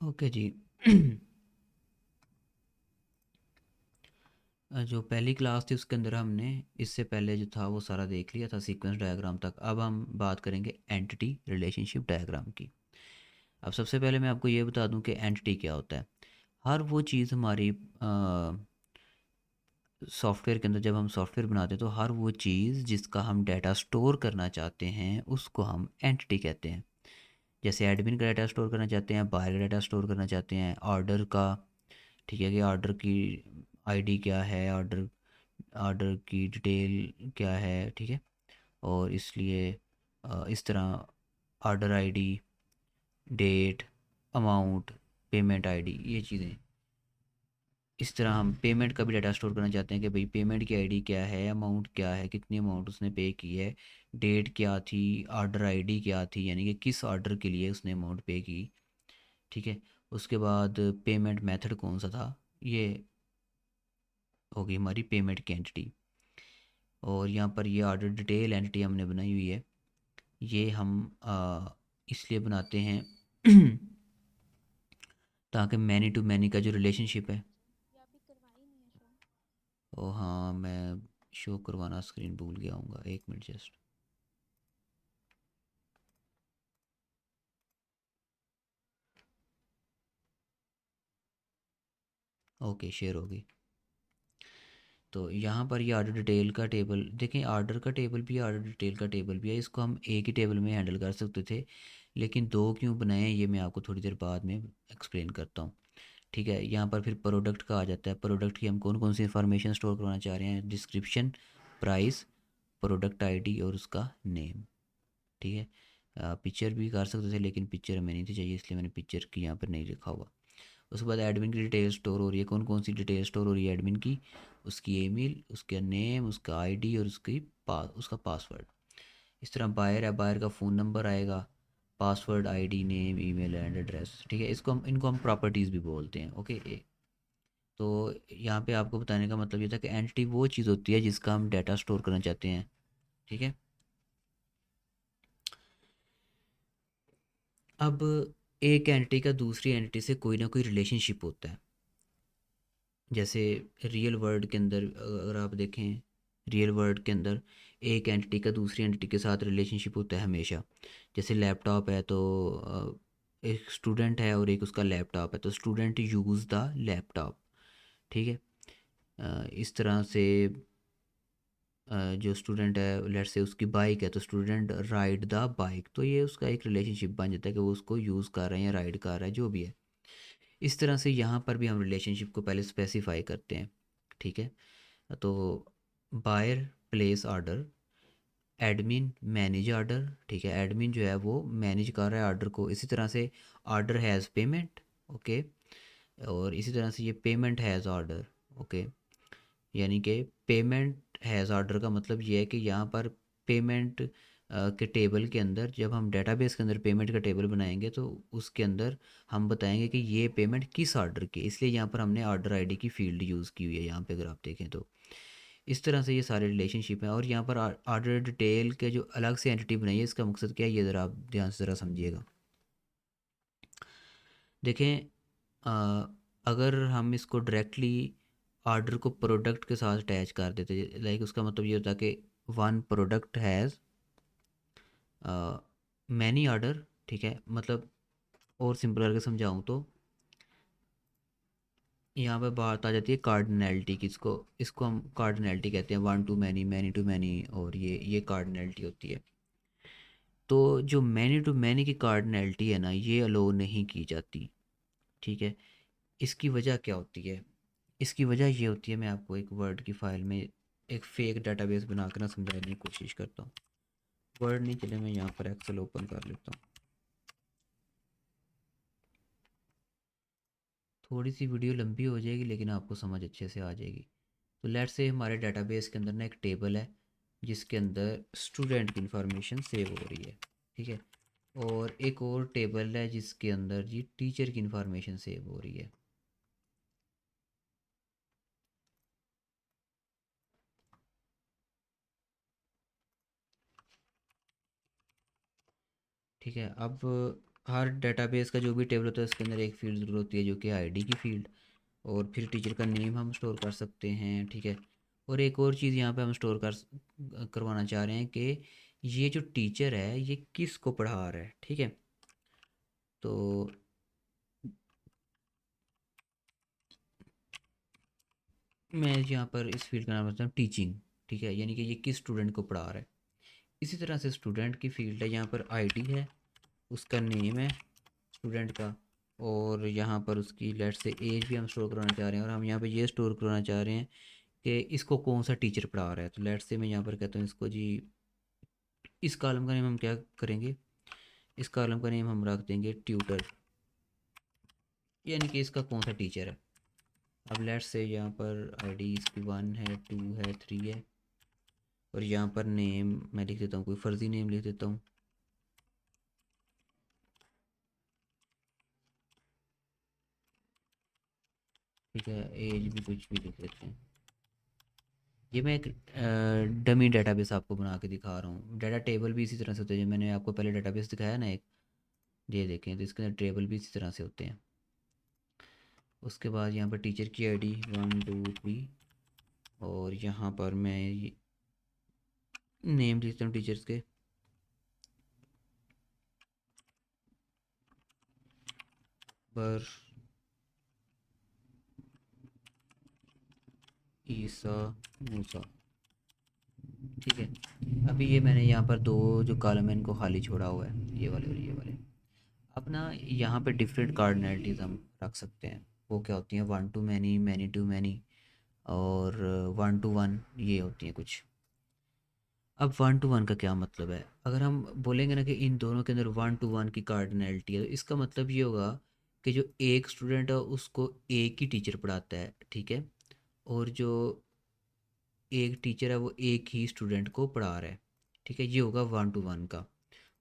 Okay जी। जो पहली class थी उसके अंदर हमने इससे पहले जो था वो सारा देख लिया था, सीक्वेंस डायग्राम तक। अब हम बात करेंगे एंटिटी रिलेशनशिप डायग्राम की। अब सबसे पहले मैं आपको ये बता दूं कि एंटिटी क्या होता है। हर वो चीज़ हमारी सॉफ्टवेयर के अंदर, जब हम सॉफ्टवेयर बनाते हैं तो हर वो चीज़ जिसका हम डाटा स्टोर करना चाहते हैं उसको हम एंटिटी कहते हैं। जैसे एडमिन का डाटा स्टोर करना चाहते हैं, बायर का डाटा स्टोर करना चाहते हैं, ऑर्डर का। ठीक है कि ऑर्डर की आईडी क्या है, ऑर्डर ऑर्डर की डिटेल क्या है। ठीक है। और इसलिए इस तरह order ID, date, amount, payment ID, ये चीज़ें। इस तरह हम पेमेंट का भी डाटा स्टोर करना चाहते हैं कि भाई पेमेंट की आईडी क्या है, अमाउंट क्या है, कितनी अमाउंट उसने पे की है, डेट क्या थी, ऑर्डर आईडी क्या थी, यानी कि किस ऑर्डर के लिए उसने अमाउंट पे की। ठीक है। उसके बाद पेमेंट मेथड कौन सा था, ये होगी हमारी पेमेंट की एंटिटी। और यहाँ पर ये ऑर्डर डिटेल एंटिटी हमने बनाई हुई है। ये हम इसलिए बनाते हैं ताकि मैनी टू मैनी का जो रिलेशनशिप है। ओ हाँ, मैं शो करवाना स्क्रीन भूल गया हूँ, एक मिनट जस्ट। ओके, शेयर होगी। तो यहाँ पर ये ऑर्डर डिटेल का टेबल देखें, ऑर्डर का टेबल भी है, ऑर्डर डिटेल का टेबल भी है। इसको हम एक ही टेबल में हैंडल कर सकते थे, लेकिन दो क्यों बनाए हैं ये मैं आपको थोड़ी देर बाद में एक्सप्लेन करता हूँ। ठीक है। यहाँ पर फिर प्रोडक्ट का आ जाता है। प्रोडक्ट की हम कौन कौन सी इन्फॉर्मेशन स्टोर करवाना चाह रहे हैं, डिस्क्रिप्शन, प्राइस, प्रोडक्ट आईडी और उसका नेम। ठीक है। पिक्चर भी कर सकते थे लेकिन पिक्चर हमें नहीं थी चाहिए, इसलिए मैंने पिक्चर की यहाँ पर नहीं लिखा हुआ। उसके बाद एडमिन की डिटेल स्टोर हो रही है। कौन कौन सी डिटेल स्टोर हो रही है एडमिन की, उसकी ईमेल, उसका नेम, उसका आईडी और उसका पासवर्ड। इस तरह बायर है, बायर का फ़ोन नंबर आएगा, password, ID, name, email and address. ठीक है। इनको हम प्रॉपर्टीज़ भी बोलते हैं। ओके। तो यहाँ पे आपको बताने का मतलब ये था कि एंटिटी वो चीज़ होती है जिसका हम डाटा स्टोर करना चाहते हैं। ठीक है। अब एक एंटिटी का दूसरी एंटिटी से कोई ना कोई रिलेशनशिप होता है। जैसे रियल वर्ल्ड के अंदर अगर आप देखें, रियल वर्ल्ड के अंदर एक एंटिटी का दूसरी एंटिटी के साथ रिलेशनशिप होता है हमेशा। जैसे लैपटॉप है तो एक स्टूडेंट है और एक उसका लैपटॉप है, तो स्टूडेंट यूज़ द लैपटॉप। ठीक है। इस तरह से जो स्टूडेंट है, लेट्स से उसकी बाइक है तो स्टूडेंट राइड द बाइक, तो ये उसका एक रिलेशनशिप बन जाता है कि वो उसको यूज़ कर रहा है या राइड कर रहा है, जो भी है। इस तरह से यहाँ पर भी हम रिलेशनशिप को पहले स्पेसिफाई करते हैं। ठीक है। तो buyer place order, admin manage order. ठीक है। एडमिन जो है वो मैनेज कर रहा है ऑर्डर को। इसी तरह से ऑर्डर हैज़ पेमेंट। ओके। और इसी तरह से ये पेमेंट हैज़ ऑर्डर। ओके। यानी कि पेमेंट हैज़ ऑर्डर का मतलब ये है कि यहाँ पर पेमेंट के टेबल के अंदर, जब हम डेटाबेस के अंदर पेमेंट का टेबल बनाएंगे तो उसके अंदर हम बताएंगे कि ये पेमेंट किस ऑर्डर की, इसलिए यहाँ पर हमने ऑर्डर आईडी की फील्ड यूज़ की हुई है यहाँ पे, अगर आप देखें तो। इस तरह से ये सारे रिलेशनशिप हैं। और यहाँ पर ऑर्डर डिटेल के जो अलग से एंटिटी बनाई है, इसका मकसद क्या है ये ज़रा आप ध्यान से ज़रा समझिएगा। देखें, अगर हम इसको डायरेक्टली ऑर्डर को प्रोडक्ट के साथ अटैच कर देते, लाइक उसका मतलब ये होता कि one product has many order. ठीक है। मतलब और सिंपल करके समझाऊँ तो यहाँ पे बात आ जाती है कार्डिनैलिटी की। इसको इसको हम कार्डिनैलिटी कहते हैं, one to many, many to many, और ये कार्डिनैलिटी होती है। तो जो मैनी टू मैनी की कार्डिनैलिटी है ना, ये अलो नहीं की जाती। ठीक है। इसकी वजह क्या होती है, इसकी वजह ये होती है, मैं आपको एक वर्ड की फ़ाइल में एक फ़ेक डाटाबेस बना कर ना समझाने की कोशिश करता हूँ। वर्ड नहीं चले, मैं यहाँ पर एक्सेल ओपन कर लेता हूँ। थोड़ी सी वीडियो लंबी हो जाएगी लेकिन आपको समझ अच्छे से आ जाएगी। तो लेट्स से हमारे डाटाबेस के अंदर ना एक टेबल है जिसके अंदर स्टूडेंट की इंफॉर्मेशन सेव हो रही है। ठीक है। और एक और टेबल है जिसके अंदर जी टीचर की इंफॉर्मेशन सेव हो रही है। ठीक है। अब हर डेटाबेस का जो भी टेबल होता है उसके अंदर एक फ़ील्ड ज़रूर होती है जो कि आईडी की फ़ील्ड, और फिर टीचर का नेम हम स्टोर कर सकते हैं, ठीक है। और एक और चीज़ यहाँ पे हम स्टोर करवाना चाह रहे हैं कि ये जो टीचर है ये किस को पढ़ा रहा है, ठीक है। तो मैं यहाँ पर इस फील्ड का नाम रखता हूँ टीचिंग, ठीक है, यानी कि ये किस स्टूडेंट को पढ़ा रहा है। इसी तरह से स्टूडेंट की फील्ड है, यहाँ पर आईडी है, उसका नेम है स्टूडेंट का, और यहाँ पर उसकी लेट से एज भी हम स्टोर करवाना चाह रहे हैं, और हम यहाँ पे ये स्टोर करवाना चाह रहे हैं कि इसको कौन सा टीचर पढ़ा रहा है। तो लेट से मैं यहाँ पर कहता हूँ इसको जी, इस कॉलम का नेम हम क्या करेंगे, इस कॉलम का नेम हम रख देंगे ट्यूटर, यानी कि इसका कौन सा टीचर है। अब लेट्स से यहाँ पर आईडी इसकी 1 है, 2 है, 3 है, और यहाँ पर नेम मैं लिख देता हूँ, कोई फर्जी नेम लिख देता हूँ, ठीक है, एज भी कुछ भी लिख देते हैं। ये मैं एक डमी डेटाबेस आपको बना के दिखा रहा हूँ। डाटा टेबल भी इसी तरह से होते हैं, जो मैंने आपको पहले डेटाबेस दिखाया ना एक, ये देखें, तो इसके अंदर टेबल भी इसी तरह से होते हैं। उसके बाद यहाँ पर टीचर की आईडी 1 2 3, और यहाँ पर मैं नेम लिखता हूँ टीचर्स के, पर ईसा मूसा, ठीक है। अभी ये मैंने यहाँ पर दो जो कॉलम है इनको खाली छोड़ा हुआ है, ये वाले और ये वाले। अब ना यहाँ पे डिफरेंट कार्डिनलिटीज़ हम रख सकते हैं। वो क्या होती हैं, 1 to many, many to many, और 1 टू 1, ये होती हैं कुछ। अब 1 टू 1 का क्या मतलब है, अगर हम बोलेंगे ना कि इन दोनों के अंदर 1 टू 1 की कार्डिनलिटी है, तो इसका मतलब ये होगा कि जो एक स्टूडेंट है उसको एक ही टीचर पढ़ाता है, ठीक है, और जो एक टीचर है वो एक ही स्टूडेंट को पढ़ा रहा है, ठीक है, ये होगा 1 टू 1 का।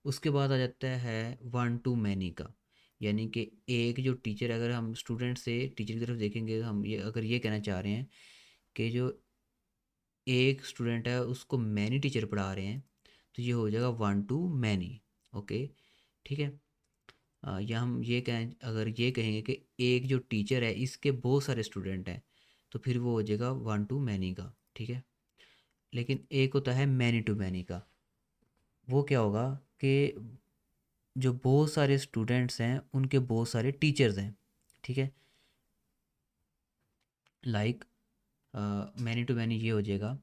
उसके बाद आ जाता है 1 टू मैनी का, यानी कि एक जो टीचर, अगर हम स्टूडेंट से टीचर की तरफ देखेंगे तो हम ये अगर ये कहना चाह रहे हैं कि जो एक स्टूडेंट है उसको मैनी टीचर पढ़ा रहे हैं, तो ये हो जाएगा 1 टू मैनी, ओके, ठीक है। या हम ये कहें, अगर ये कहेंगे कि एक जो टीचर है इसके बहुत सारे स्टूडेंट हैं, तो फिर वो हो जाएगा 1 टू मैनी का, ठीक है। लेकिन एक होता है मैनी टू मैनी का, वो क्या होगा कि जो बहुत सारे स्टूडेंट्स हैं उनके बहुत सारे टीचर्स हैं, ठीक है। लाइक मैनी टू मैनी ये हो जाएगा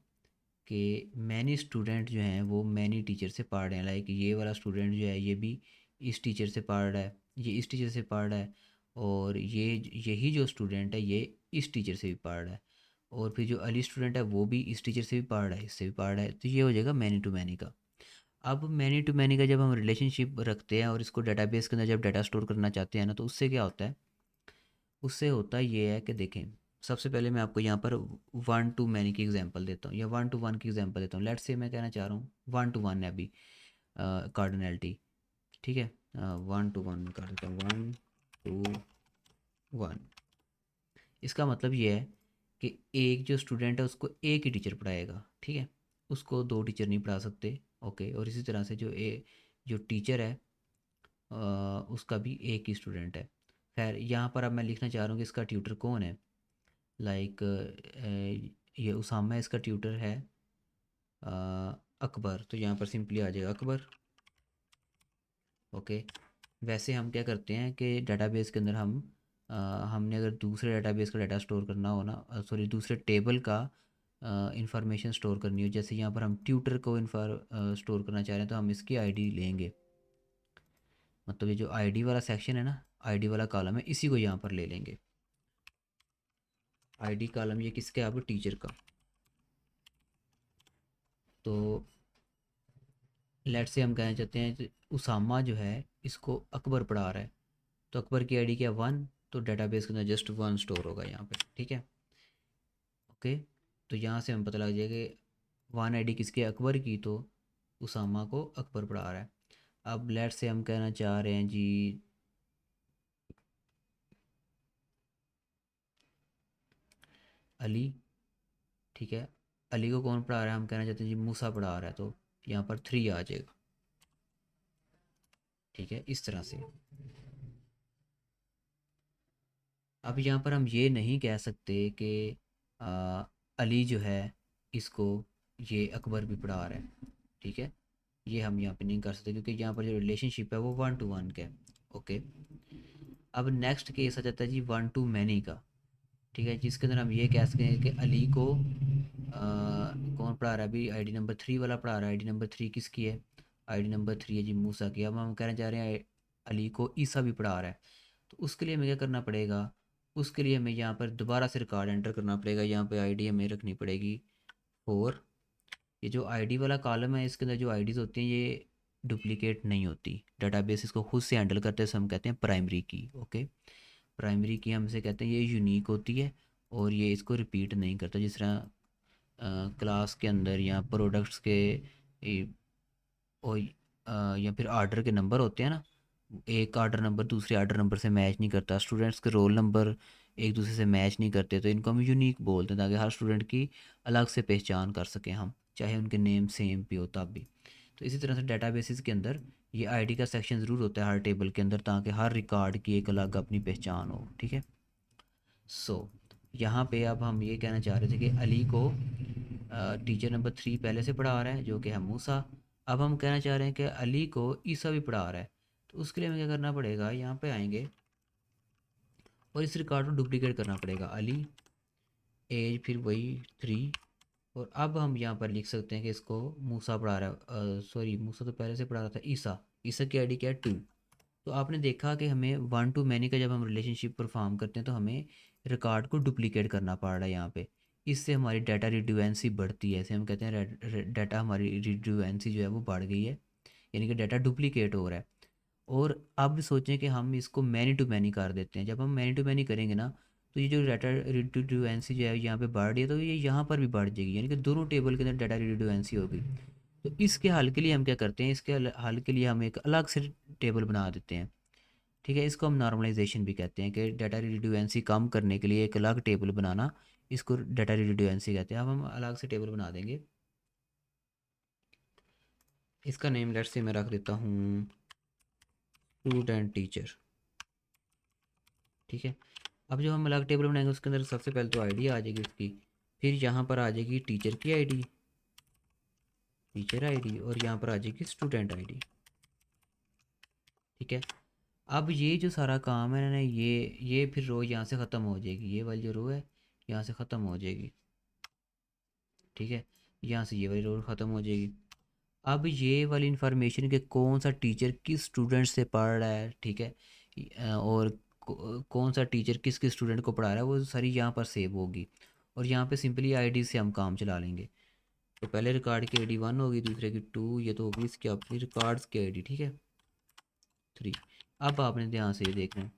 कि मैनी स्टूडेंट जो हैं वो मैनी टीचर से पढ़ रहे हैं। लाइक ये वाला स्टूडेंट जो है ये भी इस टीचर से पढ़ रहा है, ये इस टीचर से पढ़ रहा है, और ये यही जो स्टूडेंट है ये इस टीचर से भी पढ़ रहा है, और फिर जो अली स्टूडेंट है वो भी इस टीचर से भी पढ़ रहा है, इससे भी पढ़ रहा है, तो ये हो जाएगा मैनी टू मैनी का। अब मैनी टू मैनी का जब हम रिलेशनशिप रखते हैं और इसको डेटाबेस के अंदर जब डाटा स्टोर करना चाहते हैं ना, तो उससे क्या होता है, उससे होता ये है कि देखें, सबसे पहले मैं आपको यहाँ पर 1 टू मैनी की एग्जांपल देता हूँ, या 1 टू 1 की एग्जांपल देता हूँ। लेट्स से मैं कहना चाह रहा हूँ 1 टू 1 है अभी कार्डिनलिटी, ठीक है, 1 टू 1 कर देता हूँ, 1 टू 1। इसका मतलब ये है कि एक जो स्टूडेंट है उसको एक ही टीचर पढ़ाएगा, ठीक है, उसको दो टीचर नहीं पढ़ा सकते, ओके। और इसी तरह से जो टीचर है उसका भी एक ही स्टूडेंट है। खैर यहाँ पर अब मैं लिखना चाह रहा हूँ कि इसका ट्यूटर कौन है। लाइक ये उसामा इसका ट्यूटर है, अ, अकबर, तो यहाँ पर सिंपली आ जाएगा अकबर, ओके। वैसे हम क्या करते हैं कि डेटाबेस के अंदर हमने अगर दूसरे डेटाबेस का डाटा स्टोर करना हो ना, सॉरी दूसरे टेबल का इंफॉर्मेशन स्टोर करनी हो, जैसे यहाँ पर हम ट्यूटर को स्टोर करना चाह रहे हैं, तो हम इसकी आईडी लेंगे, मतलब ये जो आईडी वाला सेक्शन है ना, आईडी वाला कॉलम है, इसी को यहाँ पर ले लेंगे। आईडी कॉलम ये किसका है, आपको टीचर का। तो लेट्स से हम कहना चाहते हैं कि उसामा जो है इसको अकबर पढ़ा रहा है, तो अकबर की आईडी क्या 1, तो डेटाबेस के अंदर जस्ट 1 स्टोर होगा यहाँ पे, ठीक है, ओके। तो यहाँ से हमें पता लग जाएगा कि 1 आईडी किसकी है, अकबर की, तो उसामा को अकबर पढ़ा रहा है। अब लेट्स से हम कहना चाह रहे हैं जी अली, ठीक है, अली को कौन पढ़ा रहा है, हम कहना चाहते हैं जी मूसा पढ़ा रहा है, तो यहाँ पर 3 आ जाएगा, ठीक है, इस तरह से। अब यहाँ पर हम ये नहीं कह सकते कि आ, अली जो है इसको ये अकबर भी पढ़ा रहा है, ठीक है। ये हम यहाँ पे नहीं कर सकते क्योंकि यहाँ पर जो रिलेशनशिप है वो 1 to 1 का है। ओके। अब नेक्स्ट केस आ जाता है जी 1 to many का, ठीक है, जिसके अंदर हम ये कह सकते हैं कि अली को कौन पढ़ा रहा है, अभी आईडी नंबर 3 वाला पढ़ा रहा है। आईडी नंबर 3 किसकी है? आईडी नंबर 3 है जी मूसा की। अब हम कहना चाह रहे हैं अली को ईसा भी पढ़ा रहा है, तो उसके लिए हमें क्या करना पड़ेगा? उसके लिए हमें यहाँ पर दोबारा से रिकॉर्ड एंटर करना पड़ेगा। यहाँ पे आईडी हमें रखनी पड़ेगी 4। ये जो आईडी वाला कॉलम है इसके अंदर जो आईडीज़ होती हैं ये डुप्लीकेट नहीं होती, डाटाबेस इसको खुद से हैंडल करते हैं, हम कहते हैं प्राइमरी की। ओके। प्राइमरी की हम इसे कहते हैं, ये यूनिक होती है और ये इसको रिपीट नहीं करता। जिस तरह क्लास के अंदर या प्रोडक्ट्स के और या फिर आर्डर के नंबर होते हैं ना, एक आर्डर नंबर दूसरे आर्डर नंबर से मैच नहीं करता, स्टूडेंट्स के रोल नंबर एक दूसरे से मैच नहीं करते, तो इनको हम यूनिक बोलते हैं ताकि हर स्टूडेंट की अलग से पहचान कर सकें हम, चाहे उनके नेम सेम भी हो तब भी। तो इसी तरह से डेटाबेसिस के अंदर ये आईडी का सेक्शन ज़रूर होता है हर टेबल के अंदर, ताकि हर रिकॉर्ड की एक अलग अपनी पहचान हो, ठीक है। सो यहाँ पे अब हम ये कहना चाह रहे थे कि अली को टीचर नंबर 3 पहले से पढ़ा रहा है जो कि है मूसा। अब हम कहना चाह रहे हैं कि अली को ईसा भी पढ़ा रहा है, तो उसके लिए हमें क्या करना पड़ेगा? यहाँ पे आएंगे और इस रिकॉर्ड को डुप्लीकेट करना पड़ेगा। अली एज फिर वही 3, और अब हम यहाँ पर लिख सकते हैं कि इसको मूसा पढ़ा रहा है, सॉरी मूसा तो पहले से पढ़ा रहा था। ईसा, ईसा की आईडी क्या है? 2। तो आपने देखा कि हमें 1 to many का जब हम रिलेशनशिप परफॉर्म करते हैं तो हमें रिकॉर्ड को डुप्लीकेट करना पड़ रहा है यहाँ पे। इससे हमारी डाटा रिड्यूएंसी बढ़ती है, ऐसे हम कहते हैं डाटा हमारी रिड्यूएंसी जो है वो बढ़ गई है, यानी कि डाटा डुप्लीकेट हो रहा है। और अब सोचें कि हम इसको मैनी टू मैनी कर देते हैं। जब हम मैनी टू मैनी करेंगे ना, तो ये जो डाटा रिड्यूएंसी जो है यहाँ पे बढ़ रही है, तो ये यहाँ पर भी बढ़ जाएगी, यानी कि दोनों टेबल के अंदर डाटा रिड्यूएंसी होगी। तो इसके हल के लिए हम क्या करते हैं? इसके हल के लिए हम एक अलग से टेबल बना देते हैं, ठीक है। इसको हम नॉर्मलाइजेशन भी कहते हैं कि डाटा रिड्यूएंसी कम करने के लिए एक अलग टेबल बनाना, इसको डाटा रिड्यूएंसी कहते हैं। अब हम अलग से टेबल बना देंगे, इसका नेम लेट्स से मैं रख देता हूँ स्टूडेंट टीचर, ठीक है। अब जो हम अलग टेबल बनाएंगे उसके अंदर सबसे पहले तो आईडी आ जाएगी उसकी, फिर यहाँ पर आ जाएगी टीचर की आईडी, टीचर आईडी, और यहाँ पर आ जाएगी स्टूडेंट आईडी, ठीक है। अब ये जो सारा काम है ना, ये फिर रो यहाँ से ख़त्म हो जाएगी, ये वाली जो रो है यहाँ से ख़त्म हो जाएगी, ठीक है। यहाँ से ये वाली रो ख़त्म हो जाएगी। अब ये वाली इन्फॉर्मेशन कि कौन सा टीचर किस स्टूडेंट से पढ़ रहा है, ठीक है, और कौन सा टीचर किस किस स्टूडेंट को पढ़ा रहा है, वो सारी यहाँ पर सेव होगी। और यहाँ पे सिंपली आईडी से हम काम चला लेंगे। तो पहले रिकॉर्ड की आईडी 1 होगी, दूसरे की 2, ये तो होगी इसकी अपनी रिकॉर्ड्स की आईडी, ठीक है, 3। अब आपने ध्यान से ये देखना है,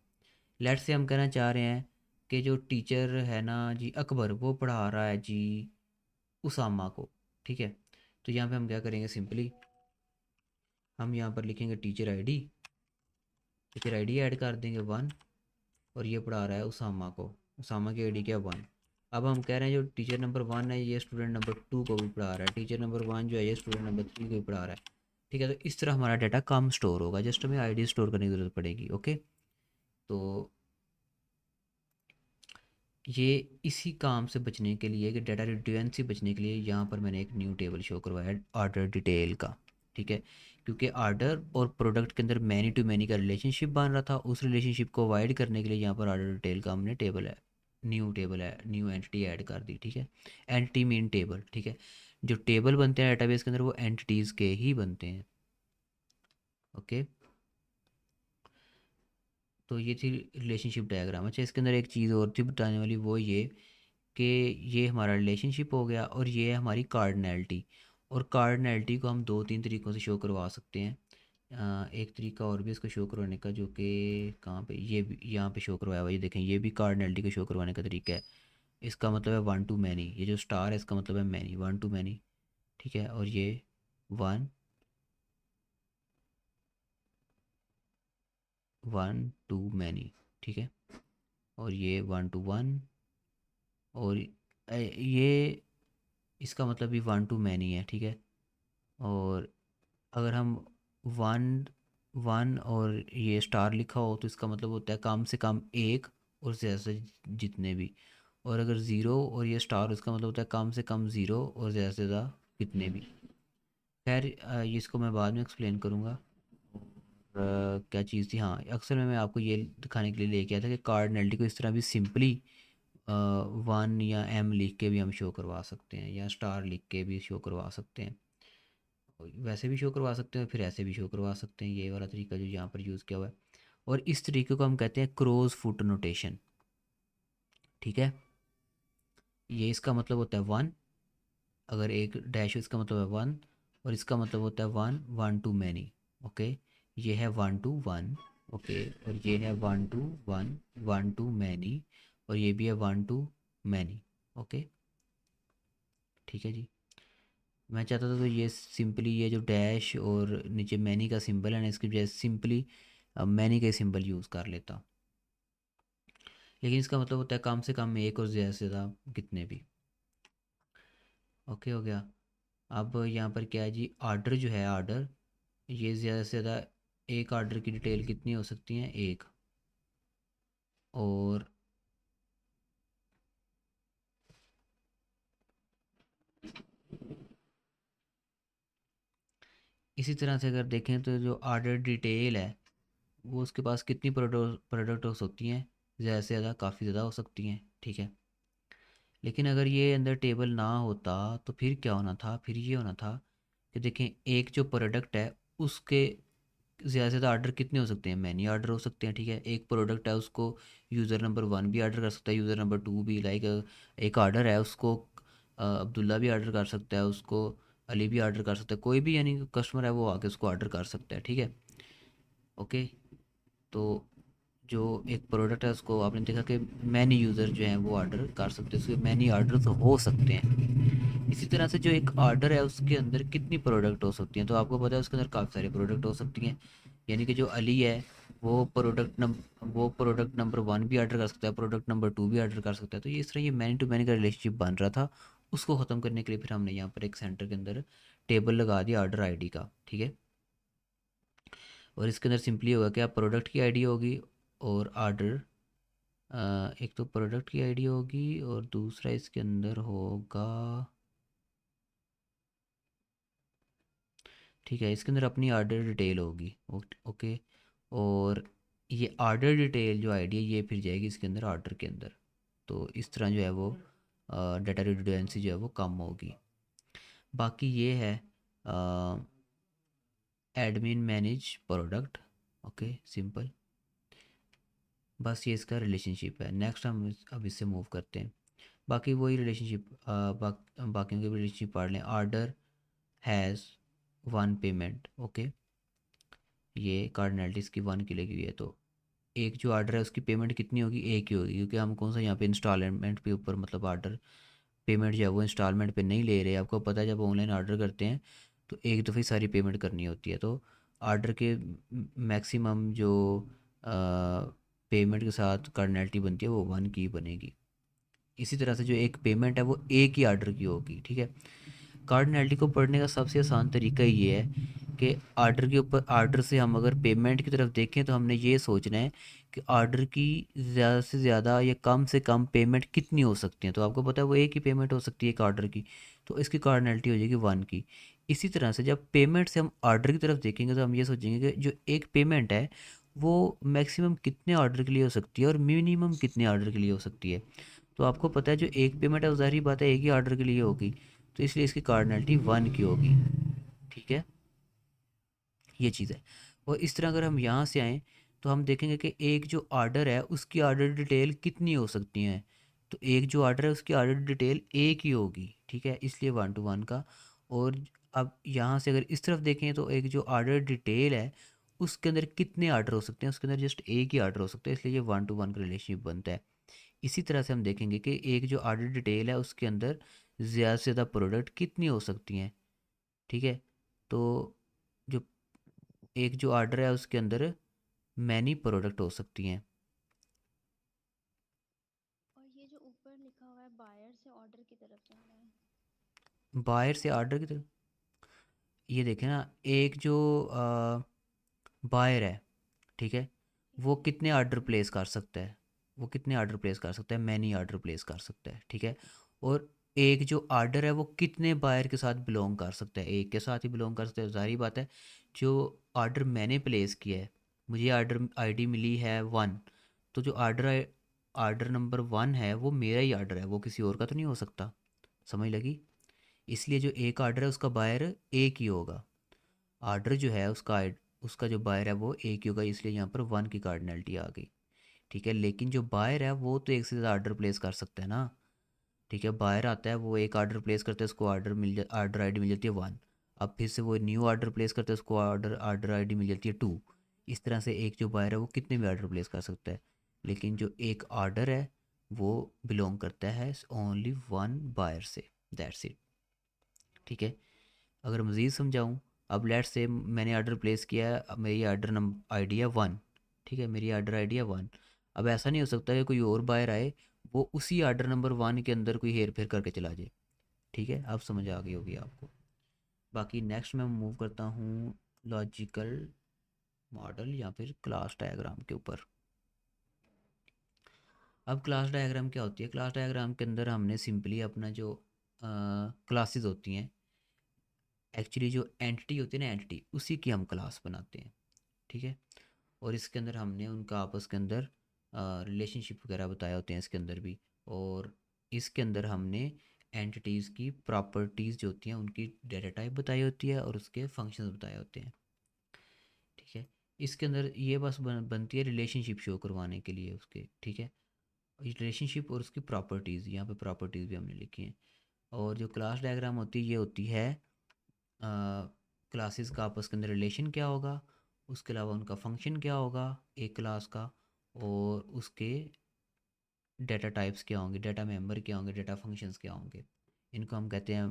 लेट से हम कहना चाह रहे हैं कि जो टीचर है ना जी अकबर, वो पढ़ा रहा है जी उसामा को, ठीक है। तो यहाँ पे हम क्या करेंगे? सिंपली हम यहाँ पर लिखेंगे teacher ID, teacher ID add कर देंगे 1, और ये पढ़ा रहा है उसामा को, उसामा की आईडी क्या है 1। अब हम कह रहे हैं जो टीचर नंबर 1 है ये स्टूडेंट नंबर 2 को भी पढ़ा रहा है, टीचर नंबर 1 जो है ये स्टूडेंट नंबर 3 को भी पढ़ा रहा है, ठीक है। तो इस तरह हमारा डाटा कम स्टोर होगा, जस्ट हमें आईडी स्टोर करने की ज़रूरत पड़ेगी। ओके। तो ये इसी काम से बचने के लिए, कि डाटा रिडंडेंसी बचने के लिए, यहाँ पर मैंने एक न्यू टेबल शो करवाया है ऑर्डर डिटेल का, ठीक है। क्योंकि ऑर्डर और प्रोडक्ट के अंदर मैनी टू मैनी का रिलेशनशिप बन रहा था, उस रिलेशनशिप को अवॉइड करने के लिए यहाँ पर ऑर्डर डिटेल का हमने टेबल है, न्यू एंटिटी ऐड कर दी, ठीक है। एंटिटी मीन टेबल, ठीक है। जो टेबल बनते हैं डेटाबेस के अंदर वो एंटिटीज़ के ही बनते हैं। ओके। तो ये थी रिलेशनशिप डायग्राम। अच्छा, इसके अंदर एक चीज़ और थी बताने वाली, वो ये कि ये हमारा रिलेशनशिप हो गया और ये है हमारी कार्डनैलिटी। और कार्डनैलिटी को हम 2-3 तरीक़ों से शो करवा सकते हैं। एक तरीका और भी इसको शो करवाने का, जो कि कहाँ पे, ये भी यहाँ पे शो करवाया हुआ है, ये देखें, ये भी कार्डनैलिटी को शो करवाने का तरीका है। इसका मतलब है 1 to many, ये जो स्टार है इसका मतलब है मैनी, 1 to many, ठीक है। और ये 1 1 to many, ठीक है। और ये 1 to 1, और ये इसका मतलब भी 1 to many है, ठीक है। और अगर हम 1 वन और ये स्टार लिखा हो तो इसका मतलब होता है कम से कम एक और ज़्यादा से जितने भी। और अगर ज़ीरो और ये स्टार, इसका मतलब होता है कम से कम ज़ीरो और ज़्यादा से ज़्यादा कितने भी। खैर ये इसको मैं बाद में एक्सप्लेन करूँगा। क्या चीज़ थी, हाँ, अक्सर में मैं आपको ये दिखाने के लिए लेके आया था कि कार्डिनलिटी को इस तरह भी सिंपली वन या एम लिख के भी हम शो करवा सकते हैं, या स्टार लिख के भी शो करवा सकते हैं। वैसे भी शो करवा सकते हैं, फिर ऐसे भी शो करवा सकते हैं, ये वाला तरीका जो यहाँ पर यूज़ किया हुआ है। और इस तरीके को हम कहते हैं क्रोज फुट नोटेशन। ठीक है, ये इसका मतलब होता है वन, अगर एक डैश इसका मतलब है वन, और इसका मतलब होता है one one to many. Okay, ये है वन टू वन। ओके, और ये है one two one, one to many, और ये भी है वन टू मैनी। ओके, ठीक है जी। मैं चाहता था तो ये सिंपली ये जो डैश और नीचे मैनी का सिंबल है ना, इसकी बजाय सिंपली मैनी का सिंबल यूज़ कर लेता, लेकिन इसका मतलब होता है कम से कम एक और ज़्यादा से ज़्यादा कितने भी। ओके, हो गया। अब यहाँ पर क्या है जी, आर्डर जो है, आर्डर, ये ज़्यादा से ज़्यादा एक आर्डर की डिटेल कितनी हो सकती है, एक। और इसी तरह से अगर देखें तो जो आर्डर डिटेल है वो उसके पास कितनी प्रोडक्ट हो सकती हैं, ज़्यादा से ज़्यादा काफ़ी ज़्यादा हो सकती हैं। ठीक है, लेकिन अगर ये अंदर टेबल ना होता तो फिर क्या होना था, फिर ये होना था कि देखें एक जो प्रोडक्ट है उसके ज़्यादा से ज़्यादा ऑर्डर कितने हो सकते हैं, मैनी ऑर्डर हो सकते हैं। ठीक है, एक प्रोडक्ट है उसको यूज़र नंबर वन भी ऑर्डर कर सकता है, यूज़र नंबर टू भी, लाइक एक ऑर्डर है उसको अब्दुल्ला भी ऑर्डर कर सकता है, उसको अली भी ऑर्डर कर सकता है, कोई भी यानी कस्टमर है वो आके उसको ऑर्डर कर सकता है। ठीक है, ओके। तो जो एक प्रोडक्ट है उसको आपने देखा कि मैनी यूज़र जो हैं वो ऑर्डर कर सकते हैं, उसके मैनी ऑर्डर तो हो सकते हैं। इसी तरह से जो एक ऑर्डर है उसके अंदर कितनी प्रोडक्ट हो सकती हैं, तो आपको पता है उसके अंदर काफ़ी सारे प्रोडक्ट हो सकती हैं। यानी कि जो अली है वो प्रोडक्ट नंबर वन भी ऑर्डर कर सकता है, प्रोडक्ट नंबर टू भी ऑर्डर कर सकता है। तो ये इस तरह ये मैनी टू मैनी का रिलेशनशिप बन रहा था। उसको ख़त्म करने के लिए फिर हमने यहाँ पर एक सेंटर के अंदर टेबल लगा दिया ऑर्डर आईडी का। ठीक है, और इसके अंदर सिंपली होगा कि आप प्रोडक्ट की आईडी होगी और ऑर्डर, एक तो प्रोडक्ट की आईडी होगी और दूसरा इसके अंदर होगा, ठीक है, इसके अंदर अपनी ऑर्डर डिटेल होगी। ओके, और ये ऑर्डर डिटेल जो आईडी है ये फिर जाएगी इसके अंदर ऑर्डर के अंदर। तो इस तरह जो है वो डाटा रिडंडेंसी जो है वो कम होगी। बाकी ये है admin manage product. Okay, simple, बस ये इसका रिलेशनशिप है। नेक्स्ट हम अब इससे मूव करते हैं। बाकी वही रिलेशनशिप, बाकियों के भी रिलेशनशिप पढ़ लें। Order has one payment. Okay, ये कार्डिनलिटीज़ की वन की लगी हुई है, तो एक जो ऑर्डर है उसकी पेमेंट कितनी होगी, एक ही होगी, क्योंकि हम कौन सा यहाँ पे इंस्टॉलमेंट पे ऊपर मतलब ऑर्डर पेमेंट जो है वो इंस्टॉलमेंट पे नहीं ले रहे। आपको पता है जब ऑनलाइन ऑर्डर करते हैं तो एक दफ़े सारी पेमेंट करनी होती है, तो ऑर्डर के मैक्सिमम जो पेमेंट के साथ कार्डिनलिटी बनती है वो वन की बनेगी। इसी तरह से जो एक पेमेंट है वो एक ही ऑर्डर की होगी। ठीक है, कार्डिनलिटी को पढ़ने का सबसे आसान तरीका ये है कि ऑर्डर के ऊपर, ऑर्डर से हम अगर पेमेंट की तरफ देखें तो हमने ये सोचना है कि ऑर्डर की ज़्यादा से ज़्यादा या कम से कम पेमेंट कितनी हो सकती है। तो आपको पता है वो एक ही पेमेंट हो सकती है एक ऑर्डर की, तो इसकी कार्डिनलिटी हो जाएगी वन की। इसी तरह से जब पेमेंट से हम ऑर्डर की तरफ देखेंगे तो हम ये सोचेंगे कि जो एक पेमेंट है वो मैक्सिमम कितने ऑर्डर के लिए हो सकती है और मिनिमम कितने ऑर्डर के लिए हो सकती है। तो आपको पता है जो एक पेमेंट है वो ज़ाहिर बात है एक ही ऑर्डर के लिए होगी, तो इसलिए इसकी कार्डिनलिटी वन की होगी। ठीक है, ये चीज़ है। और इस तरह अगर हम यहाँ से आएँ तो हम देखेंगे कि एक जो ऑर्डर है उसकी ऑर्डर डिटेल कितनी हो सकती हैं, तो एक जो ऑर्डर है उसकी ऑर्डर डिटेल एक ही होगी। ठीक है, इसलिए वन टू वन का। और अब यहाँ से अगर इस तरफ देखें तो एक जो ऑर्डर डिटेल है उसके अंदर कितने ऑर्डर हो सकते हैं, उसके अंदर जस्ट एक ही ऑर्डर हो सकता है, इसलिए ये वन टू वन का रिलेशनशिप बनता है। इसी तरह से हम देखेंगे कि एक जो ऑर्डर डिटेल है उसके अंदर ज़्यादा से ज़्यादा प्रोडक्ट कितनी हो सकती हैं। ठीक है, तो जो एक जो ऑर्डर है उसके अंदर मैनी प्रोडक्ट हो सकती हैं। और ये जो ऊपर लिखा हुआ है बायर से ऑर्डर की तरफ जाना है। बाहर से ऑर्डर की तरफ, ये देखें ना, एक जो बायर है, ठीक है, ठीक वो है। कितने ऑर्डर प्लेस कर सकता है? वो कितने ऑर्डर प्लेस कर सकता है? मैनी ऑर्डर प्लेस कर सकता है, ठीक है। और एक जो ऑर्डर है वो कितने बायर के साथ बिलोंग कर सकता है? एक के साथ ही बिलोंग कर सकता है, जाहिर बात है। जो ऑर्डर मैंने प्लेस किया है, मुझे ऑर्डर आईडी मिली है 1, तो जो ऑर्डर ऑर्डर नंबर 1 है वो मेरा ही ऑर्डर है, वो किसी और का तो नहीं हो सकता। समझ लगी? इसलिए जो एक ऑर्डर है उसका बायर एक ही होगा। ऑर्डर जो है उसका जो बायर है वो एक ही होगा, इसलिए यहाँ पर 1 की कार्डिनलिटी आ गई, ठीक है। लेकिन जो बायर है वो तो एक से ज़्यादा ऑर्डर प्लेस कर सकता है ना, ठीक है। बायर आता है, वो एक ऑर्डर प्लेस करता है, उसको ऑर्डर आईडी मिल जाती है 1। अब फिर से वो न्यू ऑर्डर प्लेस करता है, उसको ऑर्डर ऑर्डर आईडी मिल जाती है 2। इस तरह से एक जो बायर है वो कितने भी ऑर्डर प्लेस कर सकता है, लेकिन जो एक ऑर्डर है वो बिलोंग करता है ओनली 1 बायर से। दैट्स इट, ठीक है। अगर मज़ीद समझाऊँ, अब लेट्स से मैंने ऑर्डर प्लेस किया है, अब मेरी ऑर्डर नंबर आईडी है 1, ठीक है, मेरी ऑर्डर आईडी है 1। अब ऐसा नहीं हो सकता कि कोई और बायर आए, वो उसी ऑर्डर नंबर 1 के अंदर कोई हेर फेर करके चला जाए, ठीक है। अब समझ आ गई होगी आपको। बाकी नेक्स्ट मैं मूव करता हूँ लॉजिकल मॉडल या फिर क्लास डायग्राम के ऊपर। अब क्लास डायग्राम क्या होती है? क्लास डायग्राम के अंदर हमने सिंपली अपना जो क्लासेस होती हैं, एक्चुअली जो एंटिटी होती है ना, एंटिटी उसी की हम क्लास बनाते हैं, ठीक है। और इसके अंदर हमने उनका आपस के अंदर रिलेशनशिप वगैरह बताए होते हैं इसके अंदर भी। और इसके अंदर हमने एंटिटीज़ की प्रॉपर्टीज़ जो होती हैं उनकी डेटा टाइप बताई होती है और उसके फंक्शंस बताए होते हैं, ठीक है। इसके अंदर ये बस बनती है रिलेशनशिप शो करवाने के लिए उसके, ठीक है। रिलेशनशिप और उसकी प्रॉपर्टीज़, यहाँ पे प्रॉपर्टीज़ भी हमने लिखी हैं। और जो क्लास डायग्राम होती है ये होती है क्लासेस का आपस के अंदर रिलेशन क्या होगा, उसके अलावा उनका फंक्शन क्या होगा एक क्लास का, और उसके डेटा टाइप्स क्या होंगे, डेटा मेंबर क्या होंगे, डेटा फंक्शंस क्या होंगे। इनको हम कहते हैं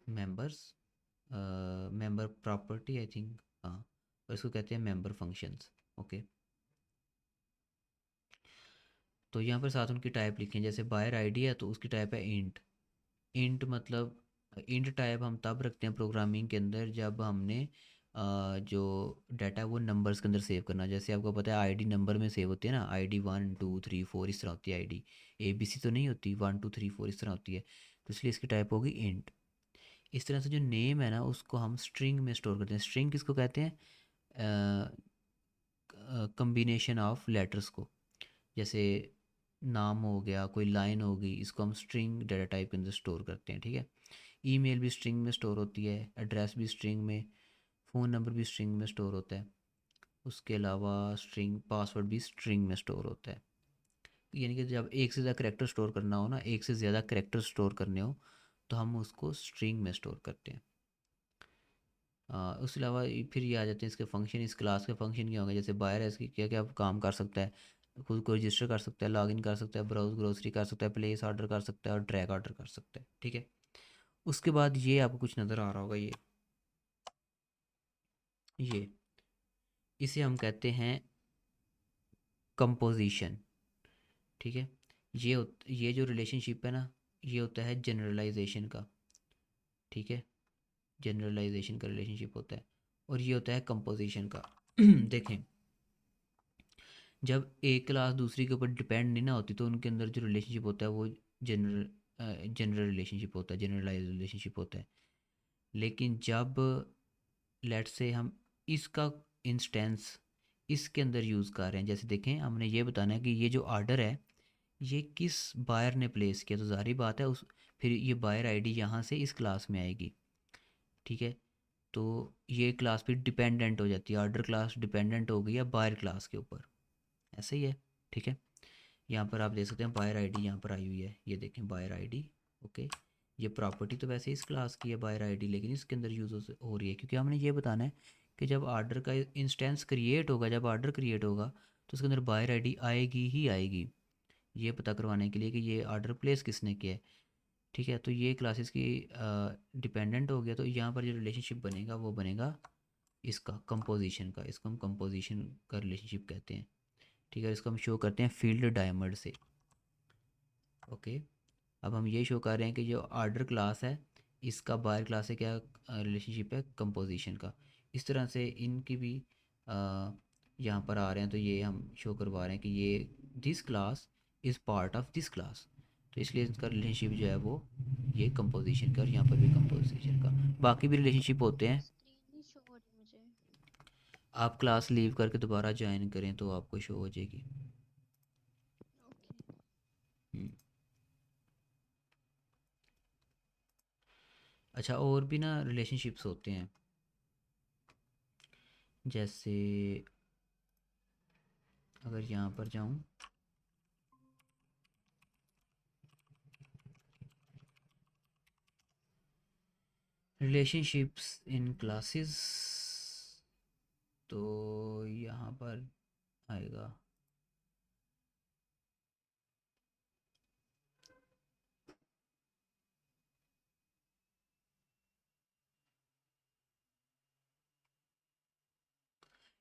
members, member property I think, हाँ। और इसको कहते हैं मेंबर फंक्शंस, ओके। तो यहाँ पर साथ उनकी टाइप लिखें, जैसे बायर आईडी है तो उसकी टाइप है इंट। इंट मतलब इंट टाइप हम तब रखते हैं प्रोग्रामिंग के अंदर जब हमने जो डाटा है वो नंबर्स के अंदर सेव करना। जैसे आपको पता है आईडी नंबर में सेव होती है ना, आईडी 1 2 3 4 इस तरह होती है आईडी, ABC तो नहीं होती, 1 2 3 4 इस तरह होती है। तो इसलिए इसकी टाइप होगी इंट। इस तरह से जो नेम है ना उसको हम स्ट्रिंग में स्टोर करते हैं। स्ट्रिंग किसको कहते हैं? कम्बिनेशन ऑफ लेटर्स को। जैसे नाम हो गया, कोई लाइन हो गई, इसको हम स्ट्रिंग डाटा टाइप के अंदर स्टोर करते हैं, ठीक है। ईमेल भी स्ट्रिंग में स्टोर होती है, एड्रेस भी स्ट्रिंग में, फ़ोन नंबर भी स्ट्रिंग में स्टोर होता है। उसके अलावा स्ट्रिंग पासवर्ड भी स्ट्रिंग में स्टोर होता है। यानी कि जब एक से ज़्यादा करेक्टर स्टोर करना हो ना, एक से ज़्यादा करेक्टर स्टोर करने हो तो हम उसको स्ट्रिंग में स्टोर करते हैं। उसके अलावा फिर ये आ जाते हैं इसके फंक्शन। इस क्लास के फंक्शन क्या होंगे? जैसे बायर है, इसकी क्या क्या काम कर सकता है? खुद को रजिस्टर कर सकता है, लॉगिन कर सकता है, ब्राउज ग्रोसरी कर सकता है, प्लेस ऑर्डर कर सकता है और ड्रैग ऑर्डर कर सकता है, ठीक है। उसके बाद ये आपको कुछ नज़र आ रहा होगा, ये इसे हम कहते हैं कंपोजिशन, ठीक है। ये जो रिलेशनशिप है ना, ये होता है जनरलाइजेशन का, ठीक है। जनरलाइजेशन का रिलेशनशिप होता है। और ये होता है कंपोजिशन का। देखें, जब एक क्लास दूसरी के ऊपर डिपेंड नहीं ना होती तो उनके अंदर जो रिलेशनशिप होता है वो जनरल जनरल रिलेशनशिप होता है, जनरलाइज रिलेशनशिप होता है। लेकिन जब लेट्स से हम इसका इंस्टेंस इसके अंदर यूज़ कर रहे हैं, जैसे देखें हमने ये बताना है कि ये जो ऑर्डर है ये किस बायर ने प्लेस किया, तो ज़ाहिर बात है उस फिर ये बायर आईडी यहाँ से इस क्लास में आएगी, ठीक है। तो ये क्लास फिर डिपेंडेंट हो जाती है, ऑर्डर क्लास डिपेंडेंट हो गई है बायर क्लास के ऊपर, ऐसा ही है, ठीक है। यहाँ पर आप देख सकते हैं बायर आईडी यहाँ पर आई हुई है, ये देखें बायर आईडी, ओके। ये प्रॉपर्टी तो वैसे इस क्लास की है बायर आईडी, लेकिन इसके अंदर यूज़ हो रही है क्योंकि हमने ये बताना है कि जब ऑर्डर का इंस्टेंस क्रिएट होगा, जब ऑर्डर क्रिएट होगा तो उसके अंदर बायर आईडी आएगी ही आएगी, ये पता करवाने के लिए कि ये ऑर्डर प्लेस किसने किया है, ठीक है। तो ये क्लासेस की डिपेंडेंट हो गया, तो यहाँ पर जो रिलेशनशिप बनेगा वो बनेगा इसका कंपोजिशन का, इसको हम कंपोजिशन का रिलेशनशिप कहते हैं, ठीक है। इसको हम शो करते हैं फील्ड डायमंड से, ओके। अब हम ये शो कर रहे हैं कि जो ऑर्डर क्लास है इसका बायर क्लास से क्या रिलेशनशिप है, कंपोजिशन का। इस तरह से इनकी भी यहाँ पर आ रहे हैं, तो ये हम शो करवा रहे हैं कि ये this class is part of this class. तो इसलिए इसका रिलेशनशिप जो है वो ये कंपोजिशन का, और यहाँ पर भी कंपोजिशन का। बाकी भी रिलेशनशिप होते हैं। स्क्रीन नहीं शो हो रही मुझे। आप क्लास लीव करके दोबारा ज्वाइन करें तो आपको शो हो जाएगी। ओके। हम्म। अच्छा, और भी ना रिलेशनशिप्स होते हैं, जैसे अगर यहाँ पर जाऊँ, रिलेशनशिप्स इन क्लासेस, तो यहाँ पर आएगा।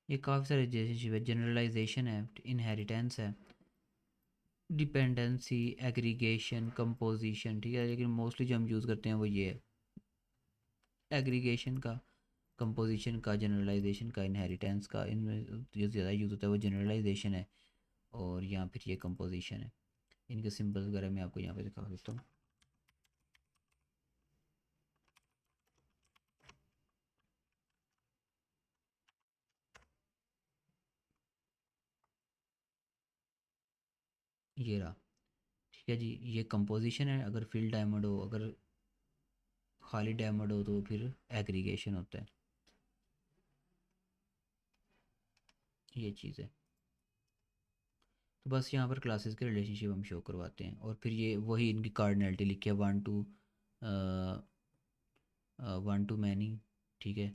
ये काफ़ी सारे रिलेशनशिप है। जनरलाइजेशन है, इनहेरिटेंस है, डिपेंडेंसी, एग्रीगेशन, कंपोजिशन, ठीक है। लेकिन मोस्टली जो हम यूज़ करते हैं वो ये है, एग्रीगेशन का, कंपोजिशन का, जनरलाइजेशन का, इनहेरिटेंस का। इनमें जो ज़्यादा यूज़ होता है वो जनरलाइजेशन है, और यहाँ फिर ये कंपोजिशन है। इनके सिंबल्स वगैरह मैं आपको यहाँ पे दिखा देता हूँ। ये रहा, ठीक है जी। ये कंपोजिशन है। अगर फिल डायमंड हो, अगर खाली डायमंड हो, तो फिर एग्रीगेशन होता है। ये चीज़ है। तो बस यहाँ पर क्लासेस के रिलेशनशिप हम शो करवाते हैं, और फिर ये वही इनकी कार्डिनलिटी लिखी है, 1 to ठीक है।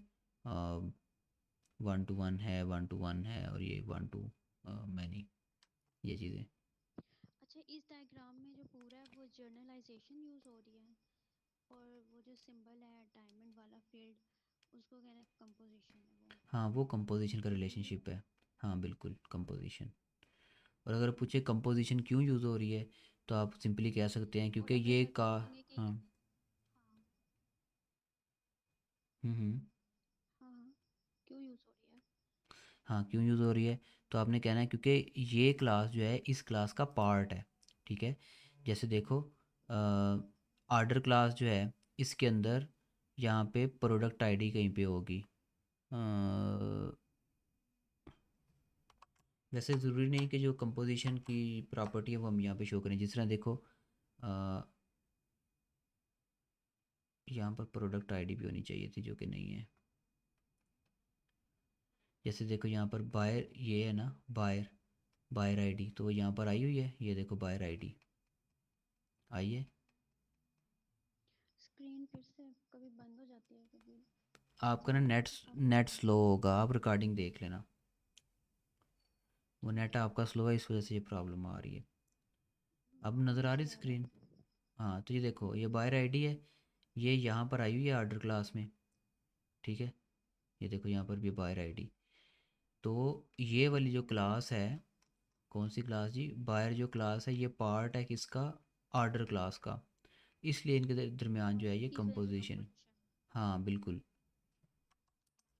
1 to 1 है, 1 to 1 है, और ये 1 to मैनी, ये चीज़ें। अच्छा, इस डायग्राम में जो पूरा है वो जर्नलाइजेशन यूज हो रही है, और वो जो सिंबल है डायमंड वाला फील्ड उसको कहना है कंपोजिशन है वो। हाँ, वो कंपोजिशन का ये भी है। रिलेशनशिप है। हाँ बिल्कुल, कंपोजिशन। और अगर पूछे कंपोजिशन क्यों यूज़ हो रही है, तो आप सिंपली कह सकते हैं और क्योंकि अगर ये मैं का। पूछूंगी कि हाँ। हाँ हम्म। हाँ हाँ, क्यों यूज हो रही है। हाँ, क्यों यूज़ हो रही है, तो आपने कहना है क्योंकि ये क्लास जो है इस क्लास का पार्ट है, ठीक है। जैसे देखो, आर्डर क्लास जो है इसके अंदर यहाँ पे प्रोडक्ट आईडी कहीं पे होगी। अ, वैसे ज़रूरी नहीं कि जो कंपोजिशन की प्रॉपर्टी है वो हम यहाँ पे शो करें। जिस तरह देखो, अ, यहाँ पर प्रोडक्ट आईडी भी होनी चाहिए थी, जो कि नहीं है। जैसे देखो यहाँ पर बायर ये है ना, बायर, बायर आईडी तो यहाँ पर आई हुई है। ये देखो बायर आईडी आई है। स्क्रीन फिर से कभी बंद हो जाती है, कभी आपका ना ज़्यादा नेट कम हो नेट जाती स्लो होगा, आप रिकॉर्डिंग देख लेना। वो नेट आपका स्लो है, इस वजह से ये प्रॉब्लम आ रही है। अब नज़र आ मुझे रही आ रहा स्क्रीन? है। हाँ, तो ये देखो, ये बायर आईडी है, ये यहाँ पर आई हुई है आर्डर क्लास में, ठीक है। ये देखो यहाँ पर भी बायर आईडी। तो ये वाली जो क्लास है, कौन सी क्लास जी, बायर जो क्लास है, ये पार्ट है किसका, आर्डर क्लास का। इसलिए इनके दरमियान जो है ये इस वजह से कंपोजिशन। कंपोजिशन। हाँ बिल्कुल।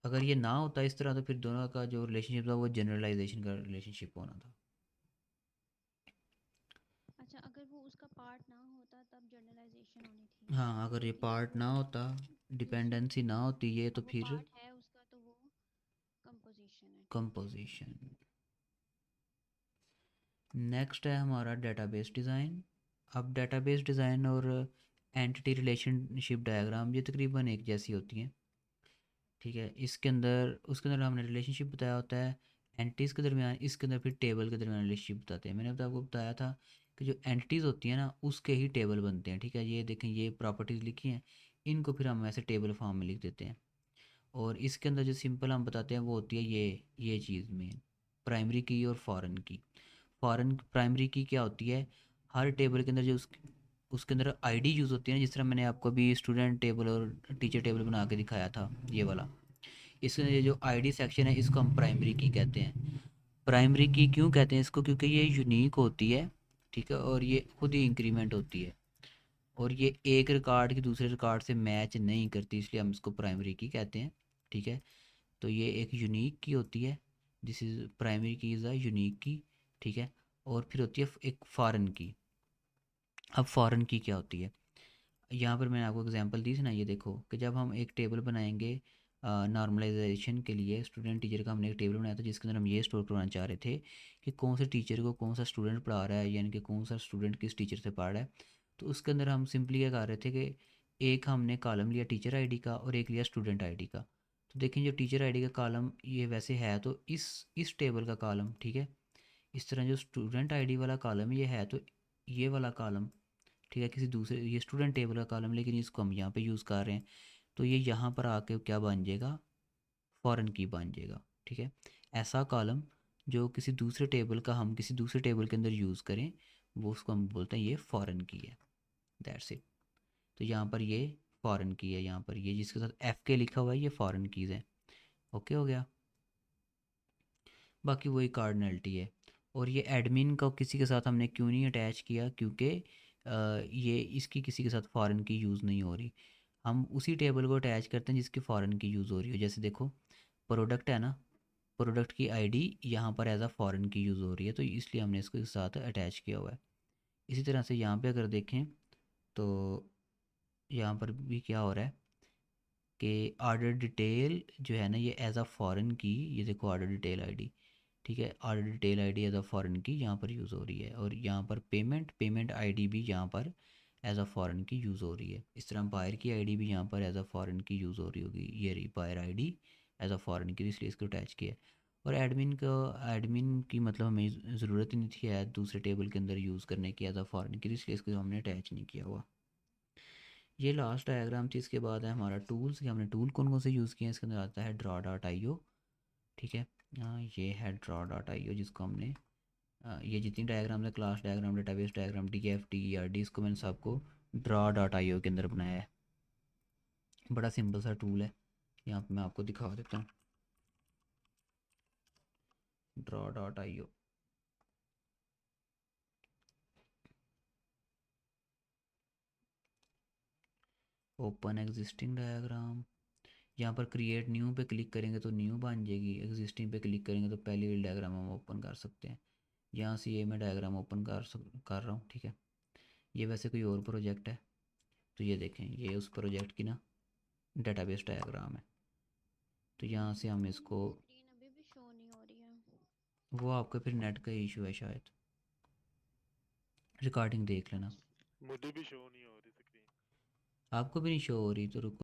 अगर ये ना होता इस तरह, तो फिर दोनों का जो रिलेशनशिप था वो जनरलाइजेशन का रिलेशनशिप होना था। अच्छा, अगर वो उसका पार्ट ना होता तब जर्नलाइजेशन होनी थी, हाँ, अगर ये लेकिन अब पार्ट वो ना होता, कंपोजिशन डिपेंडेंसी ना होती ये, तो अब वो फिर पार्ट है उसका तो वो कंपोजिशन है, ठीक है। कंपोजिशन। नेक्स्ट है हमारा डेटाबेस डिज़ाइन। अब डेटाबेस डिज़ाइन और एंटिटी रिलेशनशिप डायग्राम ये तकरीबन एक जैसी होती हैं, ठीक है। इसके अंदर, उसके अंदर हमने रिलेशनशिप बताया होता है एंटिटीज़ के दरमियान, इसके अंदर फिर टेबल के दरमियान रिलेशनशिप बताते हैं। मैंने तो आपको बताया था कि जो एंटिटीज़ होती हैं ना उसके ही टेबल बनते हैं, ठीक है। ये देखें, ये प्रॉपर्टीज़ लिखी हैं, इनको फिर हम ऐसे टेबल फॉर्म में लिख देते हैं। और इसके अंदर जो सिंपल हम बताते हैं वो होती है ये चीज़ मेन, प्राइमरी की और फॉरेन की। फॉरेन प्राइमरी की क्या होती है, हर टेबल के अंदर जो उसके अंदर आईडी यूज़ होती है ना, जिस तरह मैंने आपको अभी स्टूडेंट टेबल और टीचर टेबल बना के दिखाया था, ये वाला। इसके अंदर ये जो आईडी सेक्शन है इसको हम प्राइमरी की कहते हैं। प्राइमरी की क्यों कहते हैं इसको, क्योंकि ये यूनिक होती है, ठीक है, और ये खुद ही इंक्रीमेंट होती है, और ये एक रिकॉर्ड की दूसरे रिकॉर्ड से मैच नहीं करती, इसलिए हम इसको प्राइमरी की कहते हैं, ठीक है। तो ये एक यूनिक की होती है, दिस इज़ प्राइमरी की इज़ अ यूनिक की, ठीक है। और फिर होती है एक फॉरेन की। अब फॉरेन की क्या होती है, यहाँ पर मैंने आपको एग्जांपल दी थी ना, ये देखो कि जब हम एक टेबल बनाएंगे नॉर्मलाइजेशन के लिए, स्टूडेंट टीचर का हमने एक टेबल बनाया था जिसके अंदर हम ये स्टोर करवाना चाह रहे थे कि कौन से टीचर को कौन सा स्टूडेंट पढ़ा रहा है, यानी कि कौन सा स्टूडेंट किस टीचर से पढ़ रहा है। तो उसके अंदर हम सिंपली क्या कर रहे थे कि एक हमने कॉलम लिया टीचर आईडी का और एक लिया स्टूडेंट आईडी का। तो देखें जो टीचर आईडी का कॉलम ये वैसे है तो इस टेबल का कॉलम, ठीक है। इस तरह जो स्टूडेंट आईडी वाला कॉलम ये है तो ये वाला कॉलम, ठीक है, किसी दूसरे, ये स्टूडेंट टेबल का कॉलम, लेकिन इसको हम यहाँ पे यूज़ कर रहे हैं। तो ये यहाँ पर आके क्या बन जाएगा, फॉरेन की बन जाएगा, ठीक है। ऐसा कॉलम जो किसी दूसरे टेबल का हम किसी दूसरे टेबल के अंदर यूज़ करें, वो उसको हम बोलते हैं ये फॉरेन की है। That's it. तो यहाँ पर ये फॉरेन की है, यहाँ पर ये जिसके साथ एफ के लिखा हुआ है ये फॉरेन कीज़ है। ओके हो गया। बाकी वही कार्डनैलिटी है। और ये एडमिन का किसी के साथ हमने क्यों नहीं अटैच किया, क्योंकि ये इसकी किसी के साथ फॉरेन की यूज़ नहीं हो रही। हम उसी टेबल को अटैच करते हैं जिसकी फ़ॉरेन की यूज़ हो रही हो। जैसे देखो प्रोडक्ट है ना, प्रोडक्ट की आईडी यहाँ पर as a foreign key use हो रही है, तो इसलिए हमने इसको इस साथ अटैच किया हुआ है। इसी तरह से यहाँ पे अगर देखें तो यहाँ पर भी क्या हो रहा है कि ऑर्डर डिटेल जो है ना ये एज अ फ़ॉरेन की, ये देखो ऑर्डर डिटेल आईडी, ठीक है, order detail ID as a foreign key यहाँ पर यूज़ हो रही है। और यहाँ पर पेमेंट आईडी भी यहाँ पर as a foreign key use हो रही है। इस तरह बायर की आईडी भी यहाँ पर as a foreign key use हो रही होगी, ये रही buyer ID as a foreign key, इसलिए इसको अटैच किया है। और एडमिन की मतलब हमें ज़रूरत ही नहीं थी है दूसरे टेबल के अंदर यूज़ करने की एज अ फ़ॉरेन की, इसलिए इसको हमने अटैच नहीं किया हुआ। ये लास्ट डायग्राम थी। इसके बाद है हमारा टूल्स कि हमने टूल कौन कौन से यूज़ किए हैं। इसके अंदर आता है ड्रा डॉट आई ओ, ठीक है। ये है ड्रा डॉट आई ओ जिसको हमने ये जितनी डायग्राम है, class diagram, database diagram, D F T E R D, इसको मैंने सबको ड्रा डॉट आई ओ के अंदर बनाया है। बड़ा सिंपल सा टूल है, यहाँ पे मैं आपको दिखा देता हूँ। Draw dot I O, open existing diagram, यहाँ पर क्रिएट न्यू पे क्लिक करेंगे तो न्यू बन जाएगी, एग्जिस्टिंग पे क्लिक करेंगे तो पहली वाली डायग्राम हम ओपन कर सकते हैं। यहाँ से ये मैं डायग्राम ओपन कर रहा हूँ, ठीक है। ये वैसे कोई और प्रोजेक्ट है, तो ये देखें ये उस प्रोजेक्ट की ना डेटाबेस डायग्राम है। तो यहाँ से हम सर इसको, मेरी स्क्रीन अभी भी शो नहीं हो रही है। वो आपका फिर नेट का इशू है शायद, रिकॉर्डिंग देख लेना। मुझे भी शो नहीं हो रही स्क्रीन। आपको भी नहीं शो हो रही तो रुको।